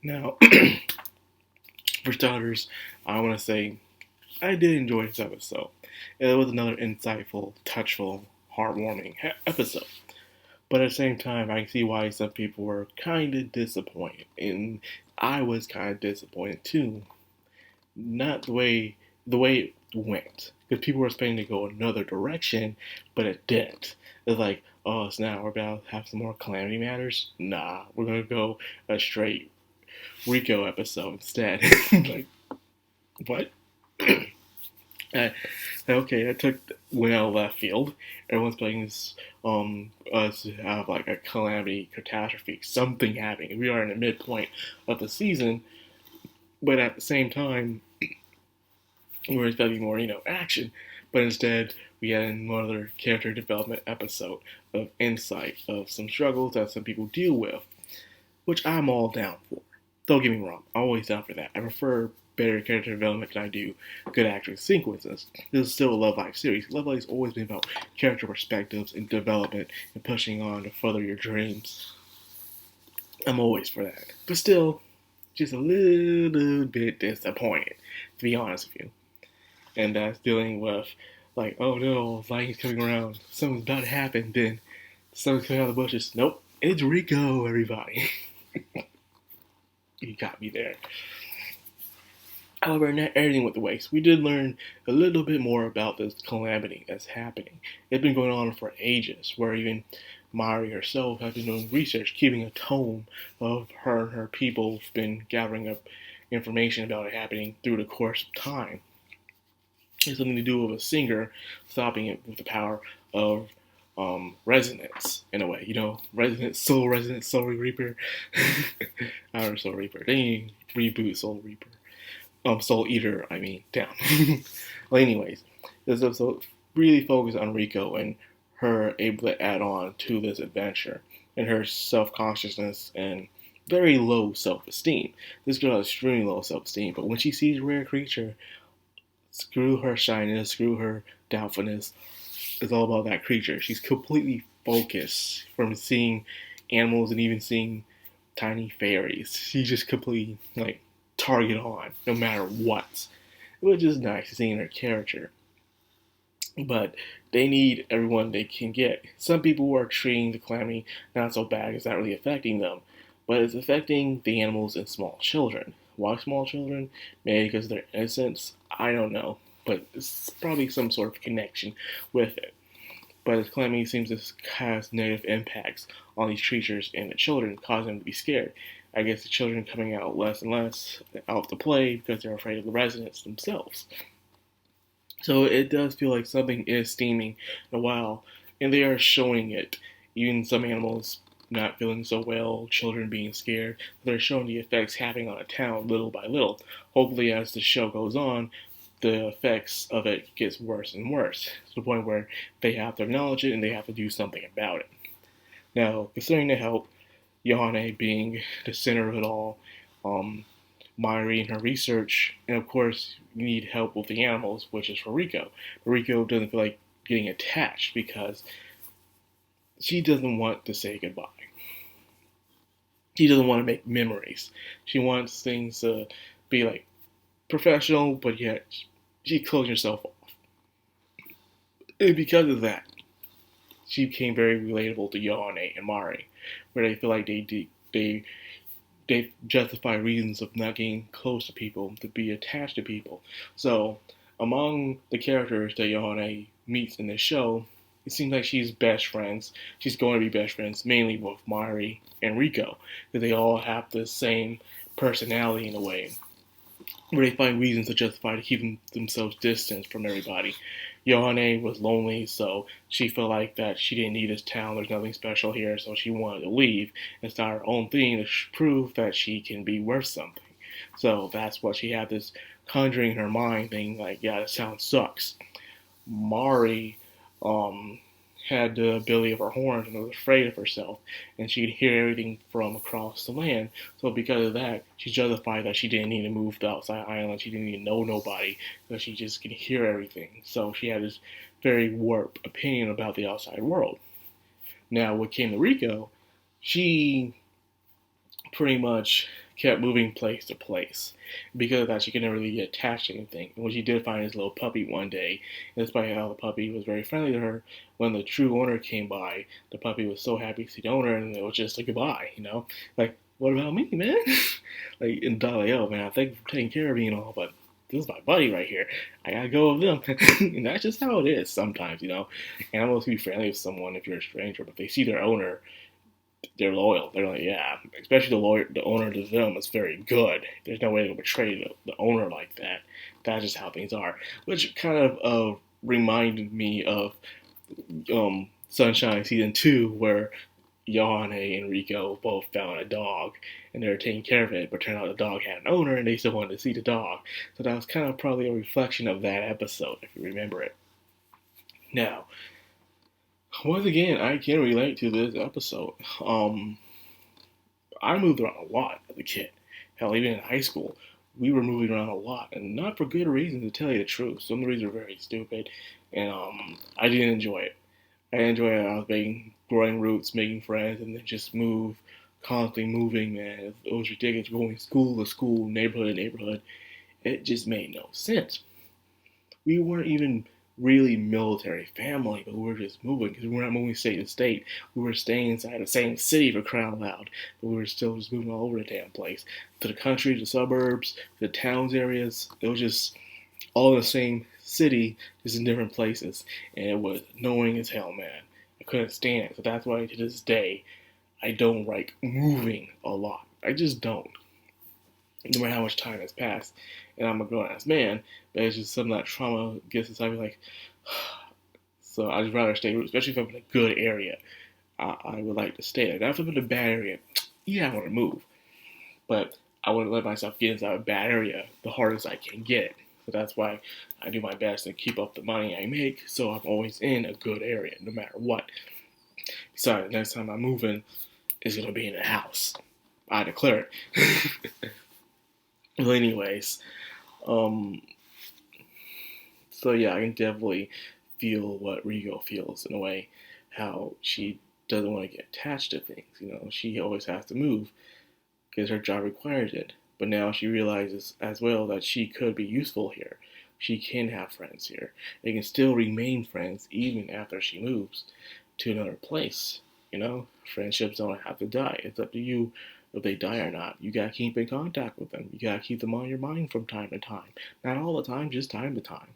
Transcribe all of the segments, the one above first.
Now, for starters, I want to say I did enjoy this episode. It was another insightful, touchful, heartwarming episode. But at the same time, I can see why some people were kind of disappointed, and I was kind of disappointed too. Not the way it went, because people were expecting to go another direction, but it didn't. It's like, oh, so now we're about to have some more Calamity Matters. Nah, we're gonna go a straight Rico episode instead. Like, what? Okay, that took went out of left field. Everyone's playing this us to have like a calamity catastrophe, something happening. We are in the midpoint of the season, but at the same time, we were expecting more, action. But instead, we had another character development episode of insight of some struggles that some people deal with, which I'm all down for. Don't get me wrong, I'm always down for that. I prefer better character development than I do good action sequences. This is still a Love Life series. Love Life has always been about character perspectives and development and pushing on to further your dreams. I'm always for that. But still, just a little bit disappointed, to be honest with you. And that's dealing with, like, oh no, lightning's coming around, something's about to happen, then something's coming out of the bushes. Nope, it's Rico, everybody. You got me there. However, not everything went to waste. We did learn a little bit more about this calamity that's happening. It's been going on for ages, where even Mari herself has been doing research, keeping a tome of her and her people have been gathering up information about it happening through the course of time. It's something to do with a singer stopping it with the power of resonance, in a way. Resonant Soul Reaper. I don't know, Soul Reaper. They need to reboot Soul Reaper. Soul Eater, I mean, damn. Well, anyways, this episode really focused on Rico and her able to add on to this adventure and her self-consciousness and very low self-esteem. This girl has extremely low self-esteem, but when she sees a rare creature, screw her shyness, screw her doubtfulness. It's all about that creature. She's completely focused from seeing animals and even seeing tiny fairies. She's just completely, like, target on, no matter what. Which is nice seeing her character. But they need everyone they can get. Some people are treating the calamity not so bad, it's not really affecting them. But it's affecting the animals and small children. Why small children? Maybe because of their innocence? I don't know. But it's probably some sort of connection with it. But the calamity seems to cause negative impacts on these creatures and the children, causing them to be scared. I guess the children coming out less and less out to play because they're afraid of the residents themselves. So it does feel like something is steaming in a while, and they are showing it. Even some animals not feeling so well, children being scared, they're showing the effects happening on a town little by little. Hopefully, as the show goes on, the effects of it gets worse and worse to the point where they have to acknowledge it and they have to do something about it. Now, considering the help, YOHANE being the center of it all, Mari and her research, and of course, you need help with the animals, which is for Rico. But Rico doesn't feel like getting attached because she doesn't want to say goodbye. She doesn't want to make memories. She wants things to be like professional, but yet she closed herself off. And because of that, she became very relatable to YOHANE and Mari, where they feel like they justify reasons of not getting close to people, to be attached to people. So, among the characters that YOHANE meets in this show, it seems like she's best friends. She's going to be best friends, mainly with Mari and Rico, because they all have the same personality in a way, where they find reasons to justify to keep themselves distant from everybody. YOHANE was lonely, so she felt like that she didn't need this town, there's nothing special here, so she wanted to leave and start her own thing to prove that she can be worth something. So that's what she had this conjuring in her mind, thinking like, yeah, this town sucks. Mari had the ability of her horns and was afraid of herself, and she could hear everything from across the land. So because of that, she justified that she didn't need to move to the outside island. She didn't need to know nobody because she just could hear everything. So she had this very warped opinion about the outside world. Now, what came to Rico, she pretty much kept moving place to place. Because of that, she could never really get attached to anything. And when she did find this little puppy one day, and despite how the puppy was very friendly to her, when the true owner came by, the puppy was so happy to see the owner, and it was just a goodbye, Like, what about me, man? Like, in Dolly, oh, man, thank you for taking care of me and all, but this is my buddy right here. I gotta go with them. And that's just how it is sometimes. And I'm supposed to be friendly with someone if you're a stranger, but they see their owner, they're loyal. They're like, yeah, especially the owner of the film is very good. There's no way to betray the owner like that. That's just how things are. Which kind of reminded me of Sunshine season 2, where YOHANE and Rico both found a dog and they were taking care of it, but turned out the dog had an owner and they still wanted to see the dog. So that was kind of probably a reflection of that episode, if you remember it. Now, once again, I can relate to this episode. I moved around a lot as a kid. Hell, even in high school, we were moving around a lot, and not for good reasons, to tell you the truth. Some of the reasons were very stupid, and I didn't enjoy it. I enjoyed it. I was growing roots, making friends, and then just constantly moving, man. It was ridiculous, going school to school, neighborhood to neighborhood. It just made no sense. We weren't even really military family, but we were just moving because we were not moving state to state. We were staying inside the same city for crying out loud, but we were still just moving all over the damn place. To the country, to the suburbs, to the towns areas. It was just all in the same city, just in different places. And it was annoying as hell, man. I couldn't stand it. So that's why to this day, I don't like moving a lot. I just don't. No matter how much time has passed. And I'm a grown ass man, but it's just something that trauma gets inside me like, so I'd rather stay, especially if I'm in a good area. I would like to stay there. Now, if I'm in a bad area, yeah, I want to move. But I wouldn't let myself get inside a bad area the hardest I can get it. So that's why I do my best to keep up the money I make so I'm always in a good area, no matter what. Besides, next time I'm moving, it's going to be in a house. I declare it. Well, anyways, um, so yeah, I can definitely feel what Rigo feels in a way, how she doesn't want to get attached to things. She always has to move because her job requires it. But now she realizes as well that she could be useful here. She can have friends here. They can still remain friends even after she moves to another place. Friendships don't have to die. It's up to you if they die or not. You gotta keep in contact with them. You gotta keep them on your mind from time to time. Not all the time, just time to time.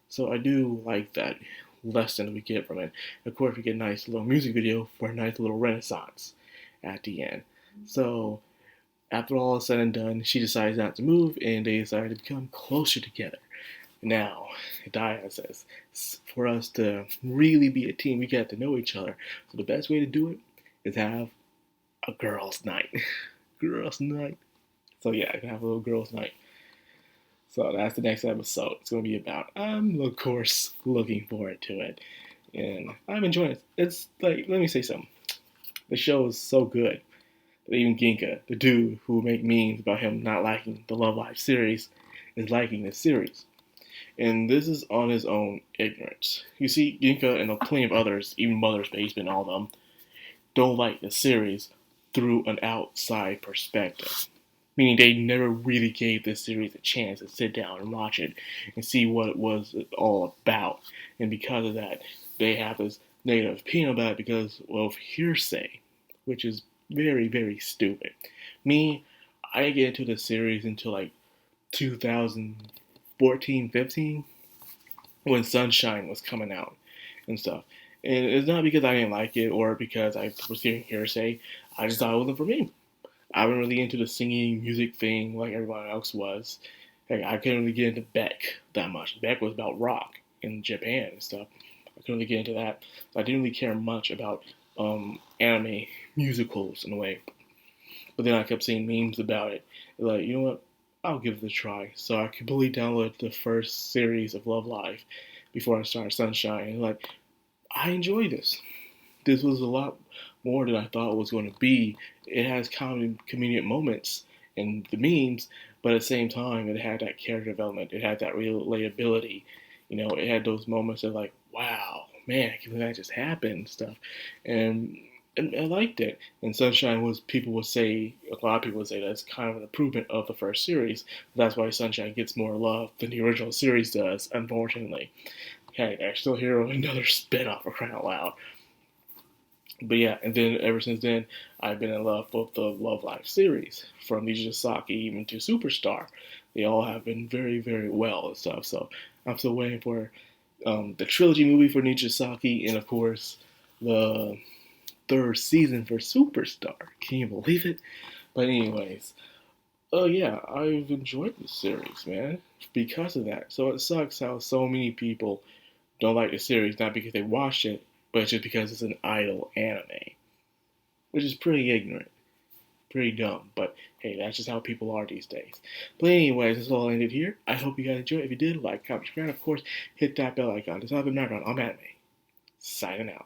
So I do like that lesson we get from it. Of course, we get a nice little music video for a nice little renaissance at the end. So after all is said and done, she decides not to move, and they decide to become closer together. Now, Dia says, for us to really be a team, we got to know each other. So the best way to do it is have a girls' night. Girls' night. So yeah, I can have a little girls' night. So that's the next episode. It's going to be about. I'm, of course, looking forward to it. And I'm enjoying it. It's like, let me say something. The show is so good that even Ginka, the dude who make memes about him not liking the Love Live series, is liking this series. And this is on his own ignorance. You see, Ginka and plenty of others, even Mother's Basement, all of them, don't like the series through an outside perspective. Meaning they never really gave this series a chance to sit down and watch it and see what it was all about. And because of that, they have this negative opinion about it because of hearsay, which is very, very stupid. Me, I didn't get into the series until like 2014, 15, when Sunshine was coming out and stuff. And it's not because I didn't like it or because I was hearing hearsay. I just thought it wasn't for me. I wasn't really into the singing music thing like everyone else was. Like, I couldn't really get into Beck that much. Beck was about rock in Japan and stuff. I couldn't really get into that. So I didn't really care much about anime musicals in a way. But then I kept seeing memes about it. Like, you know what? I'll give it a try. So I completely downloaded the first series of Love Live before I started Sunshine. And like, I enjoy this. This was a lot more than I thought it was going to be. It has convenient moments and the memes, but at the same time, it had that character development. It had that relatability. It had those moments of like, wow, man, I can't believe that just happened and stuff. And And I liked it. And Sunshine was, people would say, a lot of people would say that's kind of an improvement of the first series. That's why Sunshine gets more love than the original series does, unfortunately. Hey, they're still here with another spin-off, for crying out loud. But yeah, and then ever since then, I've been in love with the Love Live series, from Ninja Saki even to Superstar. They all have been very, very well and stuff. So I'm still waiting for the trilogy movie for Ninja Saki, and of course the third season for Superstar. Can you believe it? But anyways, oh yeah, I've enjoyed this series, man, because of that. So it sucks how so many people don't like the series, not because they watched it, but just because it's an idol anime, which is pretty ignorant, pretty dumb. But hey, that's just how people are these days. But anyways, that's all ended here. I hope you guys enjoyed. If you did, like, comment, subscribe, of course, hit that bell icon. This has been Madcrownxox. I'm Anime. Signing out.